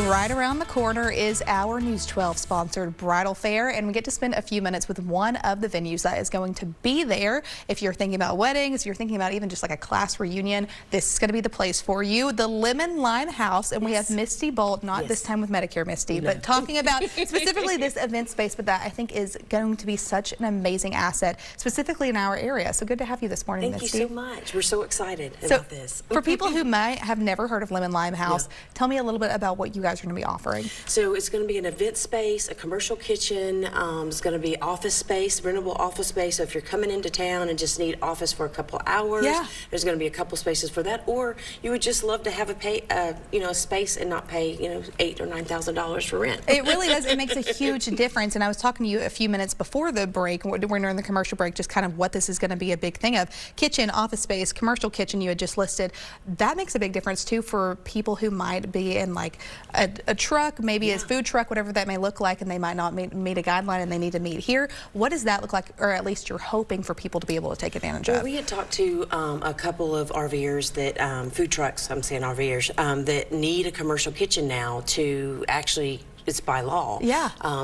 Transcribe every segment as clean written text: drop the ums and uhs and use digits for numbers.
Right around the corner is our News 12 sponsored bridal fair, and we get to spend a few minutes with one of the venues that is going to be there. If you're thinking about weddings, if you're thinking about even just like a class reunion, this is going to be the place for you. The Lemonlime House, and we have Misty Bolt, not this time with Medicare Misty, but talking about specifically this event space, but that I think is going to be such an amazing asset, specifically in our area. So good to have you this morning, Misty. Thank you so much. We're so excited about this. For people who might have never heard of Lemonlime House, tell me a little bit about what you guys are going to be offering. So it's going to be an event space, a commercial kitchen. It's going to be office space, rentable office space. So if you're coming into town and just need office for a couple hours, there's going to be a couple spaces for that. Or you would just love to have a space and not pay $8,000 or $9,000 for rent. It really does. It makes a huge difference. And I was talking to you a few minutes before the break, when we're in the commercial break, just kind of what this is going to be a big thing of. Kitchen, office space, commercial kitchen you had just listed. That makes a big difference too for people who might be in like a truck, maybe a food truck, whatever that may look like, and they might not meet a guideline and they need to meet here. What does that look like, or at least you're hoping for people to be able to take advantage of? We had talked to a couple of RVers that, food trucks, I'm saying RVers, that need a commercial kitchen now to actually, it's by law.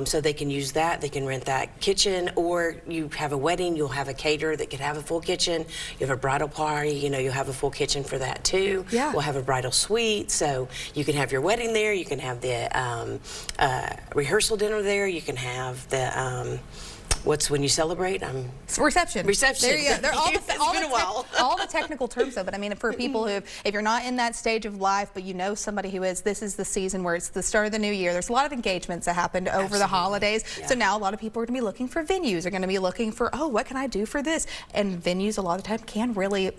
So they can use that, they can rent that kitchen, or you have a wedding, you'll have a caterer that could have a full kitchen. You have a bridal party, you'll have a full kitchen for that too. We'll have a bridal suite, so you can have your wedding there, you can have the rehearsal dinner there, you can have the what's when you celebrate? Reception. Reception. There you go. They're all the technical terms of it. I mean, for people who, if you're not in that stage of life, but you know somebody who is, this is the season where it's the start of the new year. There's a lot of engagements that happened over the holidays. So now a lot of people are going to be looking for venues. They're going to be looking for, oh, what can I do for this? And venues a lot of the time can really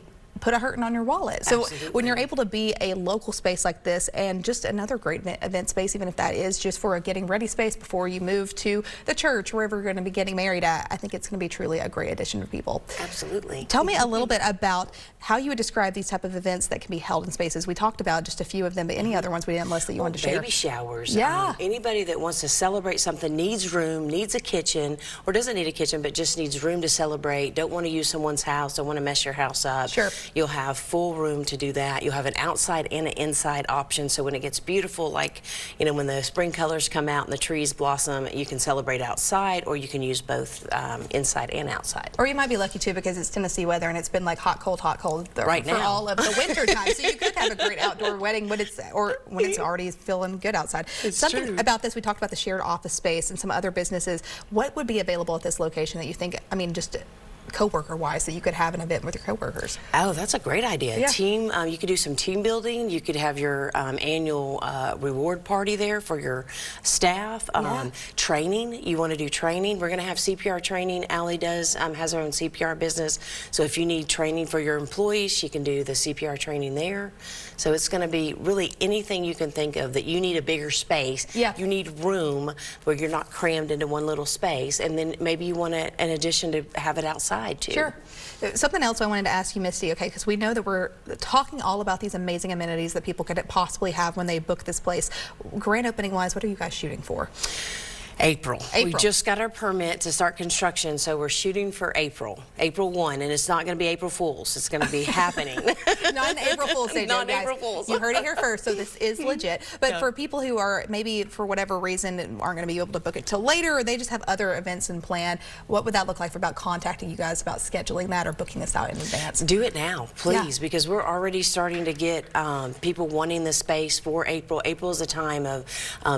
put a hurting on your wallet. So when you're able to be a local space like this, and just another great event space, even if that is just for a getting ready space before you move to the church, wherever you're going to be getting married at, I think it's going to be truly a great addition for people. Absolutely. Tell me a little bit about how you would describe these type of events that can be held in spaces. We talked about just a few of them, but any other ones we didn't list that you wanted to share? Baby showers. Anybody that wants to celebrate something, needs room, needs a kitchen, or doesn't need a kitchen, but just needs room to celebrate, don't want to use someone's house, don't want to mess your house up. You'll have full room to do that. You'll have an outside and an inside option, so when it gets beautiful, like when the spring colors come out and the trees blossom, you can celebrate outside, or you can use both inside and outside. Or you might be lucky too, because it's Tennessee weather and it's been like hot, cold right for now. all of the winter time. So you could have a great outdoor wedding when it's already feeling good outside. Something about this, we talked about the shared office space and some other businesses. What would be available at this location that you think, I mean, just co-worker wise, that you could have an event with your co-workers? Oh, that's a great idea. Team, you could do some team building. You could have your annual reward party there for your staff. Training, you want to do training. We're going to have CPR training. Allie has her own CPR business, so if you need training for your employees, she can do the CPR training there. So it's going to be really anything you can think of that you need a bigger space. You need room where you're not crammed into one little space, and then maybe you want an addition to have it outside too. Something else I wanted to ask you, Misty, because we know that we're talking all about these amazing amenities that people could possibly have when they book this place. Grand opening wise, what are you guys shooting for? April. We just got our permit to start construction, so we're shooting for April 1, and it's not going to be April Fools. It's going to be happening. Not an April Fool's Day, not guys. April Fools. You heard it here first, so this is legit. But for people who are maybe for whatever reason aren't going to be able to book it till later, or they just have other events in plan, what would that look like for about contacting you guys about scheduling that or booking this out in advance? Do it now, please, because we're already starting to get people wanting the space for April. April is a time of,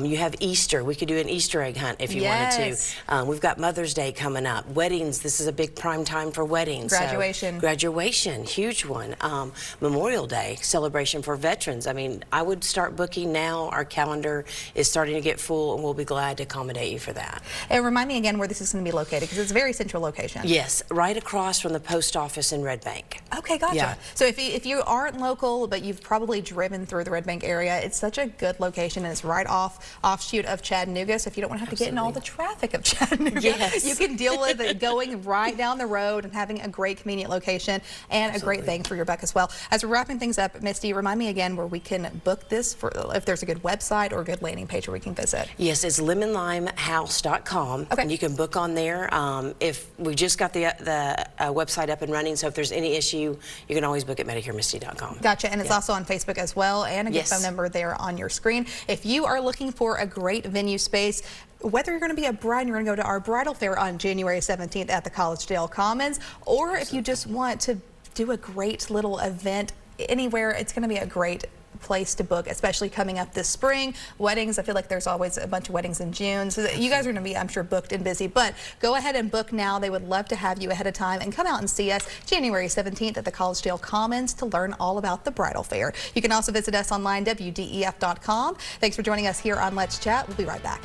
you have Easter. We could do an Easter egg hunt if you wanted to. We've got Mother's Day coming up. Weddings, this is a big prime time for weddings. Graduation. So, graduation, huge one. Memorial Day, celebration for veterans. I mean, I would start booking now. Our calendar is starting to get full, and we'll be glad to accommodate you for that. And remind me again where this is going to be located, because it's a very central location. Yes, right across from the post office in Red Bank. Okay, gotcha. So if you aren't local, but you've probably driven through the Red Bank area, it's such a good location, and it's right offshoot of Chattanooga. So if you don't want to have to get in all the traffic of Chattanooga. Yes. You can deal with it going right down the road and having a great convenient location and a great bang for your buck as well. As we're wrapping things up, Misty, remind me again where we can book this, for if there's a good website or a good landing page where we can visit. Yes, it's lemonlimehouse.com. Okay. And you can book on there. If we just got the website up and running, so if there's any issue, you can always book at MedicareMisty.com. Gotcha, and it's also on Facebook as well, and a good phone number there on your screen. If you are looking for a great venue space, whether you're going to be a bride and you're going to go to our bridal fair on January 17th at the Collegedale Commons, or if you just want to do a great little event anywhere, it's going to be a great place to book, especially coming up this spring. Weddings, I feel like there's always a bunch of weddings in June, so you guys are going to be, I'm sure, booked and busy, but go ahead and book now. They would love to have you ahead of time and come out and see us January 17th at the Collegedale Commons to learn all about the bridal fair. You can also visit us online, WDEF.com. Thanks for joining us here on Let's Chat. We'll be right back.